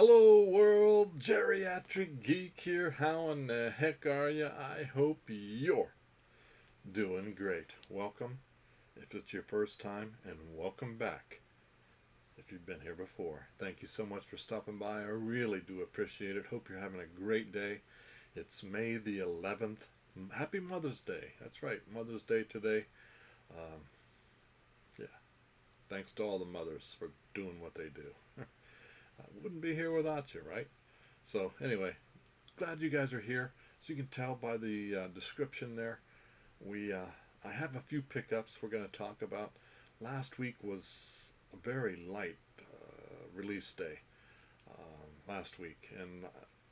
Hello world, Geriatric Geek here. How in the heck are you? I hope you're doing great. Welcome if it's your first time, and welcome back if you've been here before. Thank you so much for stopping by. I really do appreciate it. Hope you're having a great day. It's May the 11th. Happy Mother's Day. That's right, Mother's Day today. Um, yeah, thanks to all the mothers for doing what they do. I wouldn't be here without you, right? So anyway, glad you guys are here. As you can tell by the description there, we I have a few pickups we're going to talk about. Last week was a very light release day last week, and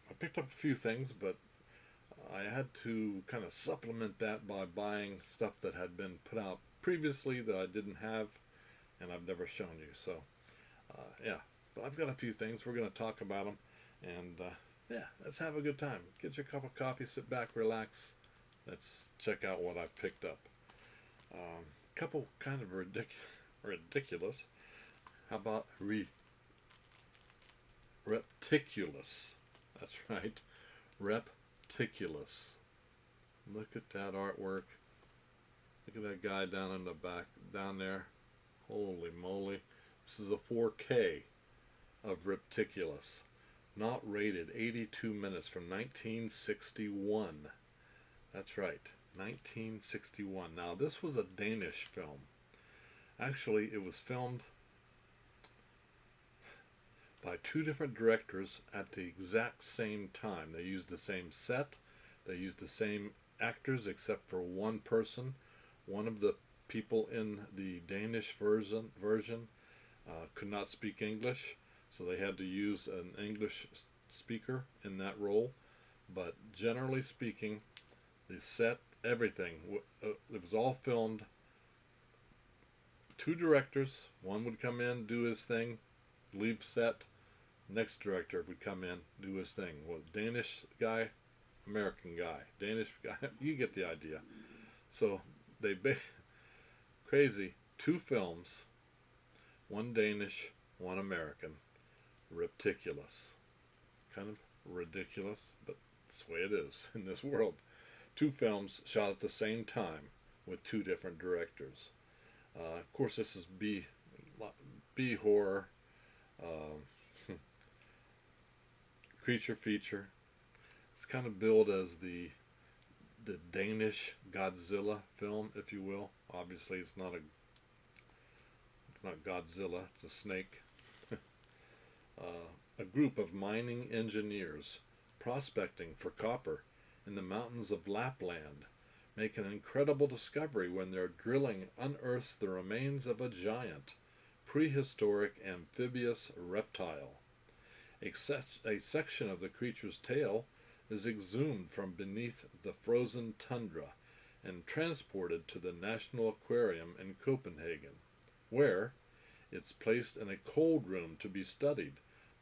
I picked up a few things, but I had to kind of supplement that by buying stuff that had been put out previously that I didn't have and I've never shown you. So yeah, but I've got a few things. We're going to talk about them, and yeah, let's have a good time. Get your cup of coffee, sit back, relax. Let's check out what I've picked up. Couple kind of ridiculous. How about Repticulus? That's right, Repticulus. Look at that artwork. Look at that guy down in the back, down there. Holy moly. This is a 4K of Repticulus. Not rated, 82 minutes from 1961. That's right, 1961. Now, this was a Danish film. Actually, it was filmed by two different directors at the exact same time. They used the same set, they used the same actors except for one person. One of the people in the Danish version could not speak English, so they had to use an English speaker in that role. But generally speaking, the set, everything, it was all filmed. Two directors, one would come in, do his thing, leave set. Next director would come in, do his thing. Well, Danish guy, American guy, Danish guy, you get the idea. So they crazy, two films, one Danish, one American. Repticulus. Kind of ridiculous, but that's the way it is in this world. Two films shot at the same time with two different directors. Of course, this is B horror, creature feature. It's kind of billed as the Danish Godzilla film, if you will. Obviously, it's not Godzilla. It's a snake. A group of mining engineers prospecting for copper in the mountains of Lapland make an incredible discovery when their drilling unearths the remains of a giant, prehistoric amphibious reptile. A section of the creature's tail is exhumed from beneath the frozen tundra and transported to the National Aquarium in Copenhagen, where it's placed in a cold room to be studied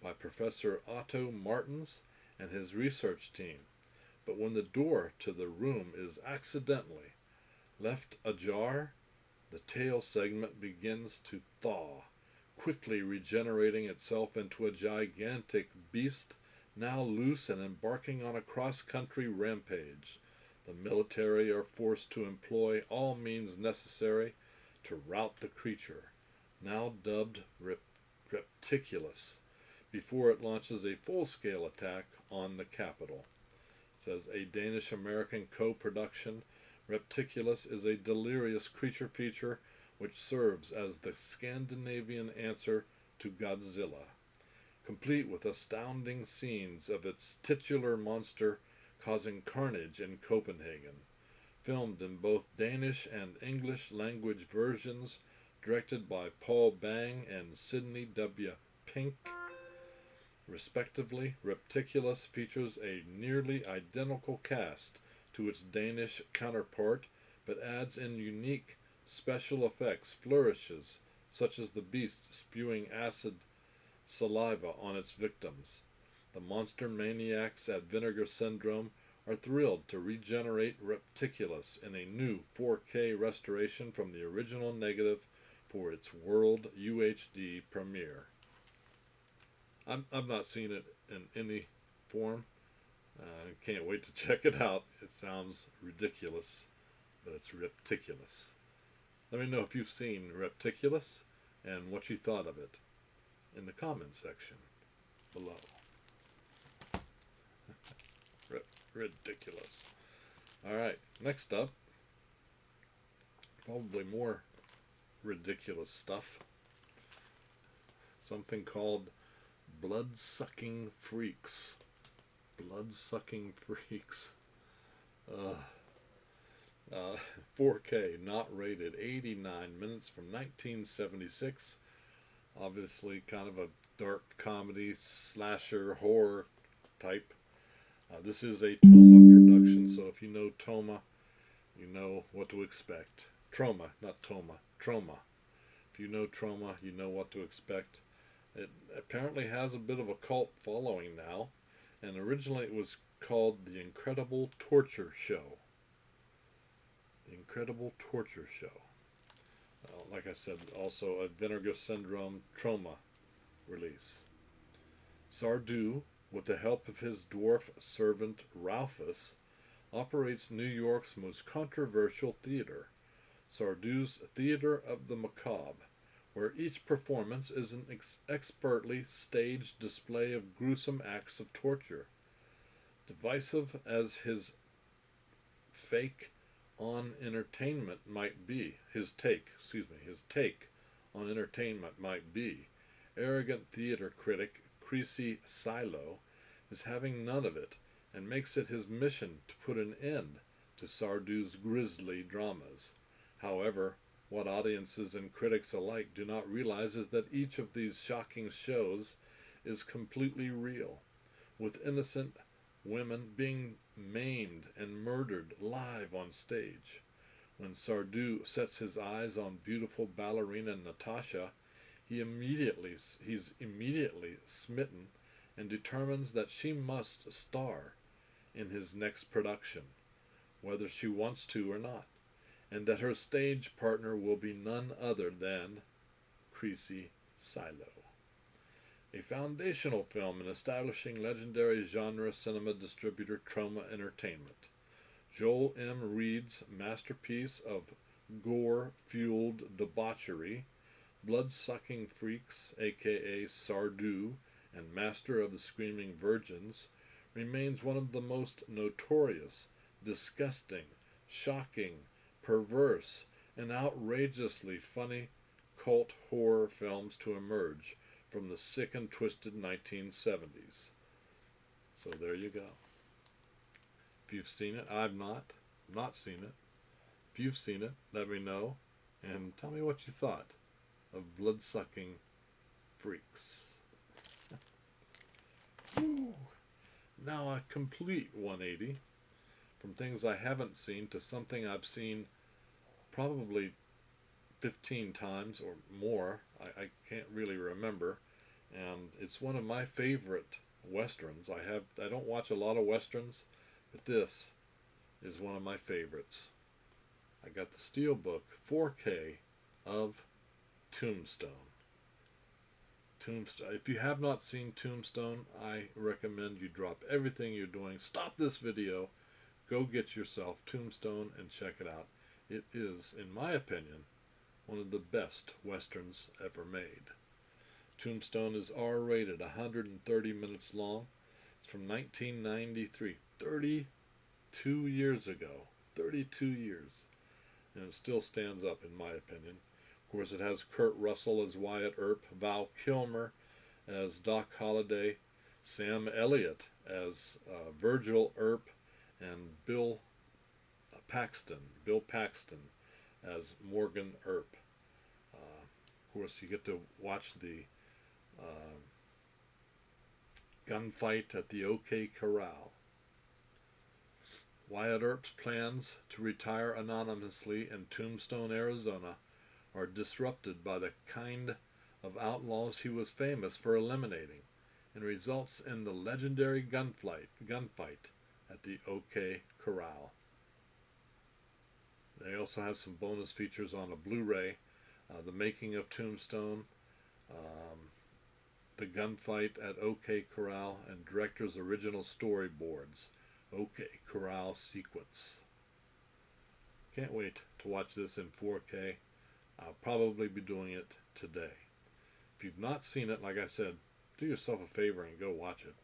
by Professor Otto Martens and his research team. But when the door to the room is accidentally left ajar, the tail segment begins to thaw, quickly regenerating itself into a gigantic beast now loose and embarking on a cross-country rampage. The military are forced to employ all means necessary to rout the creature, now dubbed Repticulus, before it launches a full-scale attack on the capital. It says a Danish-American co-production, Repticulus is a delirious creature feature which serves as the Scandinavian answer to Godzilla, complete with astounding scenes of its titular monster causing carnage in Copenhagen. Filmed in both Danish and English language versions, directed by Paul Bang and Sidney W. Pink, respectively. Repticulus features a nearly identical cast to its Danish counterpart, but adds in unique special effects flourishes, such as the beast spewing acid saliva on its victims. The monster maniacs at Vinegar Syndrome are thrilled to regenerate Repticulus in a new 4K restoration from the original negative for its world UHD premiere. I've not seen it in any form. Can't wait to check it out. It sounds ridiculous, but it's Repticulus. Let me know if you've seen Repticulus and what you thought of it in the comments section below. Ridiculous. Alright, next up, probably more ridiculous stuff. Something called blood-sucking freaks. Blood-sucking freaks. 4K, not rated, 89 minutes from 1976. Obviously kind of a dark comedy, slasher, horror type. This is a Toma production, so if you know Toma, you know what to expect. Troma, not Toma. Troma. If you know Troma, you know what to expect. It apparently has a bit of a cult following now, and originally it was called The Incredible Torture Show. The Incredible Torture Show. Like I said, also a Vinegar Syndrome Troma release. Sardou, with the help of his dwarf servant Ralphus, operates New York's most controversial theater, Sardou's Theater of the Macabre, where each performance is an expertly staged display of gruesome acts of torture. Divisive as his take on entertainment might be, arrogant theater critic Creasy Silo is having none of it and makes it his mission to put an end to Sardou's grisly dramas. However, what audiences and critics alike do not realize is that each of these shocking shows is completely real, with innocent women being maimed and murdered live on stage. When Sardou sets his eyes on beautiful ballerina Natasha, he's immediately smitten and determines that she must star in his next production, whether she wants to or not, and that her stage partner will be none other than Creasy Silo. A foundational film in establishing legendary genre cinema distributor Troma Entertainment. Joel M. Reed's masterpiece of gore-fueled debauchery, blood-sucking freaks, aka Sardou, and Master of the Screaming Virgins, remains one of the most notorious, disgusting, shocking, perverse, and outrageously funny cult horror films to emerge from the sick and twisted 1970s. So there you go. If you've seen it, I've not seen it. If you've seen it, let me know and tell me what you thought of blood-sucking freaks. Now a complete 180 from things I haven't seen to something I've seen probably 15 times or more. I can't really remember, and it's one of my favorite westerns. I don't watch a lot of westerns, but this is one of my favorites. I got the Steelbook 4K of Tombstone. If you have not seen Tombstone, I recommend you drop everything you're doing, stop this video, go get yourself Tombstone and check it out. It is, in my opinion, one of the best westerns ever made. Tombstone is R-rated, 130 minutes long. It's from 1993, 32 years ago. 32 years. And it still stands up, in my opinion. Of course, it has Kurt Russell as Wyatt Earp, Val Kilmer as Doc Holliday, Sam Elliott as Virgil Earp, and Bill Paxton as Morgan Earp. Of course, you get to watch the gunfight at the OK Corral. Wyatt Earp's plans to retire anonymously in Tombstone, Arizona, are disrupted by the kind of outlaws he was famous for eliminating, and results in the legendary gunfight at the OK Corral. They also have some bonus features on a Blu-ray, the making of Tombstone, the gunfight at OK Corral and director's original storyboards. OK Corral sequence. Can't wait to watch this in 4K. I'll probably be doing it today. If you've not seen it, like I said, do yourself a favor and go watch it.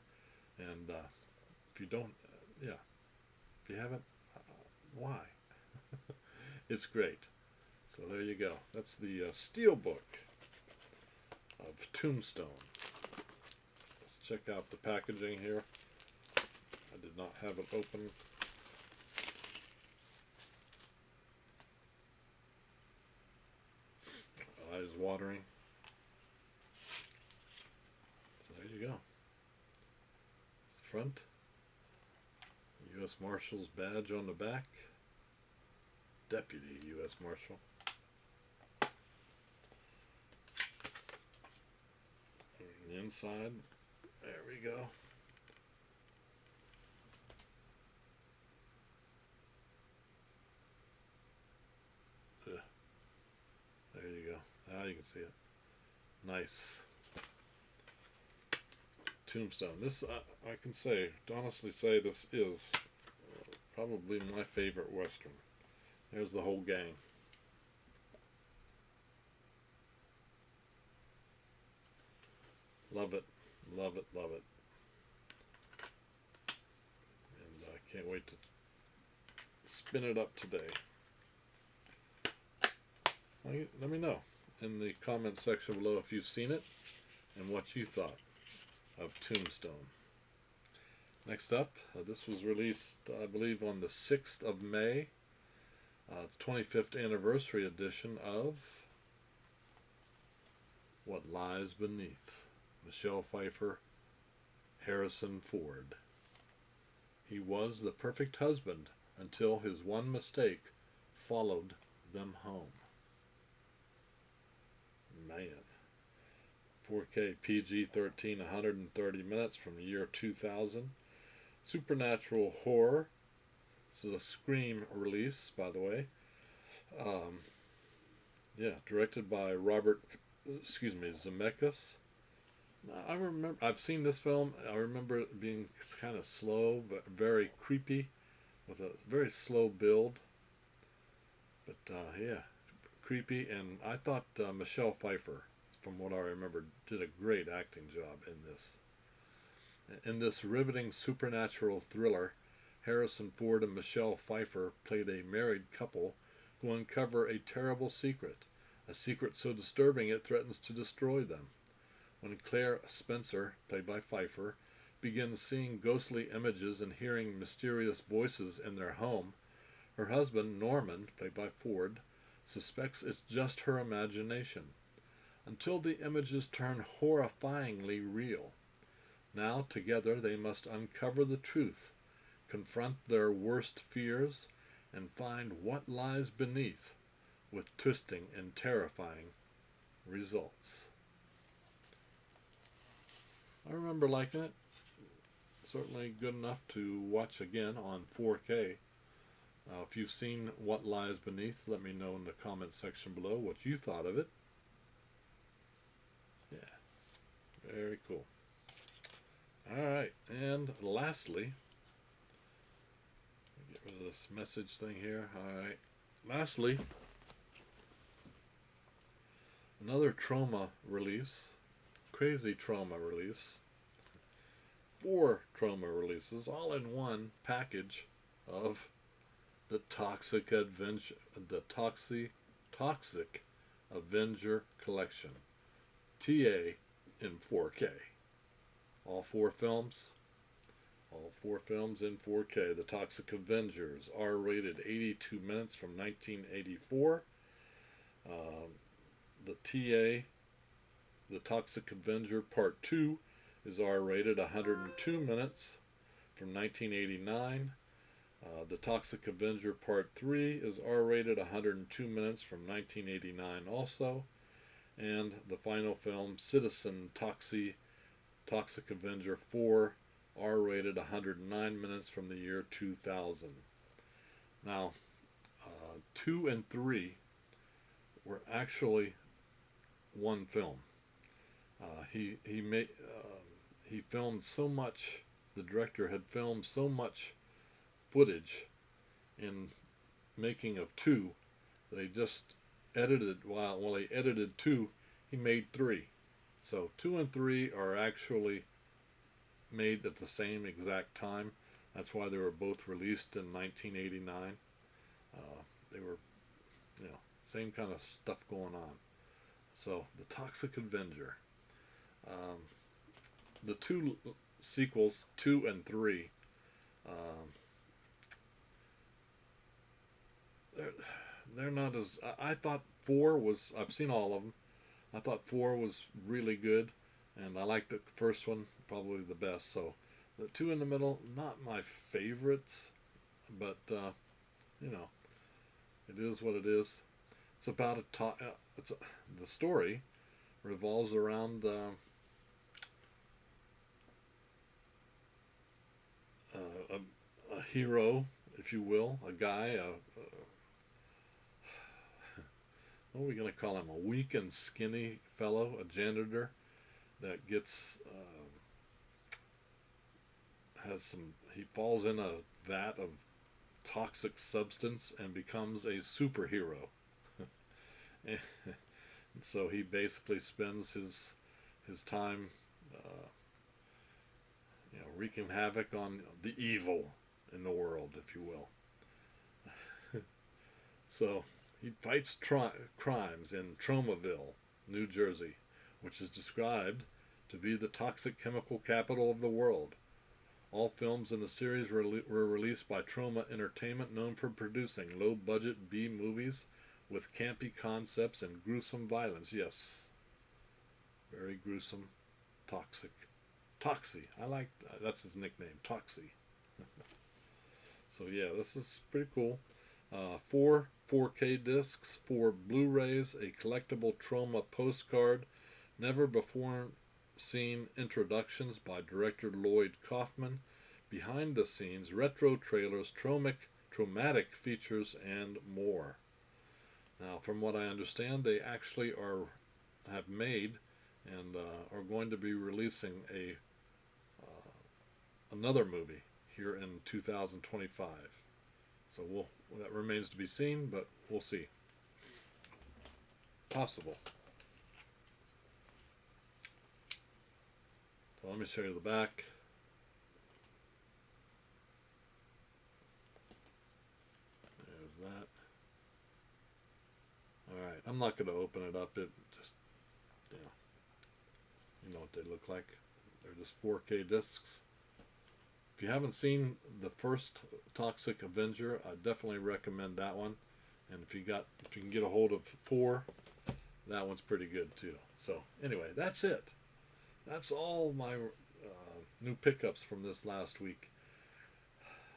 And if you don't, yeah, if you haven't, why? It's great. So there you go. That's the steelbook of Tombstone. Let's check out the packaging here. I did not have it open. Eyes watering. So there you go. It's the front. U.S. Marshal's badge on the back. Deputy U.S. Marshal. And the inside. There we go. There you go. Now you can see it. Nice. Tombstone. This, I can say, honestly say, this is probably my favorite Western. There's the whole gang. Love it. Love it. Love it. And I can't wait to spin it up today. Let me know in the comment section below if you've seen it and what you thought of Tombstone. Next up, this was released, I believe, on the 6th of May. It's 25th anniversary edition of What Lies Beneath. Michelle Pfeiffer, Harrison Ford. He was the perfect husband until his one mistake followed them home. Man. 4K PG-13, 130 minutes from the year 2000. Supernatural horror. This is a Scream release, by the way. Yeah, directed by Zemeckis. I remember, I've seen this film. I remember it being kind of slow, but very creepy, with a very slow build. But yeah, creepy, and I thought Michelle Pfeiffer, from what I remember, did a great acting job in this. In this riveting supernatural thriller, Harrison Ford and Michelle Pfeiffer played a married couple who uncover a terrible secret, a secret so disturbing it threatens to destroy them. When Claire Spencer, played by Pfeiffer, begins seeing ghostly images and hearing mysterious voices in their home, her husband, Norman, played by Ford, suspects it's just her imagination, until the images turn horrifyingly real. Now, together, they must uncover the truth, confront their worst fears, and find what lies beneath, with twisting and terrifying results. I remember liking it. Certainly good enough to watch again on 4K. If you've seen What Lies Beneath, let me know in the comment section below what you thought of it. Yeah, very cool. Alright, and lastly, get rid of this message thing here. Alright, lastly, another trauma release, crazy trauma release. 4 trauma releases, all in one package of the Toxic Avenger, the Toxic Avenger collection, TA in 4K. All 4 films in 4K. The Toxic Avengers, R-rated, 82 minutes from 1984. The TA, the Toxic Avenger Part 2, is R-rated, 102 minutes from 1989. The Toxic Avenger Part 3 is R-rated, 102 minutes from 1989 also. And the final film, Citizen Toxic Avenger 4, R-rated, 109 minutes from the year 2000. Now, 2 and 3 were actually one film. He filmed so much. The director had filmed so much footage in making of two that he just edited. While he edited two, he made three. So two and three are actually made at the same exact time. That's why they were both released in 1989. They were, same kind of stuff going on. So the Toxic Avenger. Um, the two sequels, 2 and 3, um, they're not as I thought 4 was. I've seen all of them. I thought 4 was really good, and I liked the first one probably the best. So the two in the middle, not my favorites, but you know, it is what it is. It's about the story revolves around a hero, if you will, a guy, what are we going to call him? A weak and skinny fellow, a janitor that gets he falls in a vat of toxic substance and becomes a superhero. And so he basically spends his time, wreaking havoc on the evil in the world, if you will. So he fights crimes in Tromaville, New Jersey, which is described to be the toxic chemical capital of the world. All films in the series were released by Troma Entertainment, known for producing low-budget B-movies with campy concepts and gruesome violence. Yes, very gruesome, toxic. Toxie. That's his nickname, Toxie. So yeah, this is pretty cool. 4 4K discs, 4 Blu-rays, a collectible Troma postcard, never before seen introductions by director Lloyd Kaufman, behind the scenes, retro trailers, traumatic features, and more. Now, from what I understand, they actually have made and are going to be releasing another movie here in 2025. So that remains to be seen, but we'll see. Possible. So let me show you the back. There's that. Alright, I'm not going to open it up. It just, you know what they look like. They're just 4K discs. If you haven't seen the first Toxic Avenger, I definitely recommend that one. And if you can get a hold of 4, that one's pretty good too. So anyway, that's it. That's all my new pickups from this last week.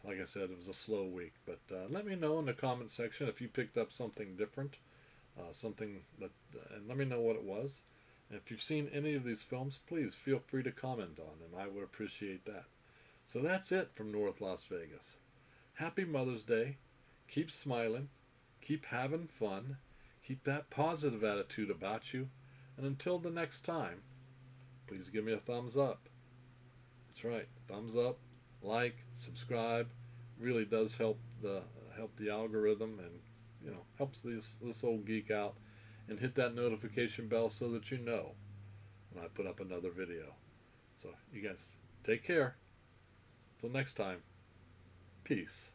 Like I said, it was a slow week, but let me know in the comment section if you picked up something different, and let me know what it was. And if you've seen any of these films, please feel free to comment on them. I would appreciate that. So that's it from North Las Vegas. Happy Mother's Day. Keep smiling. Keep having fun. Keep that positive attitude about you. And until the next time, please give me a thumbs up. That's right. Thumbs up, like, subscribe. Really does help the algorithm, and helps this old geek out. And hit that notification bell so that you know when I put up another video. So you guys take care. Till next time, peace.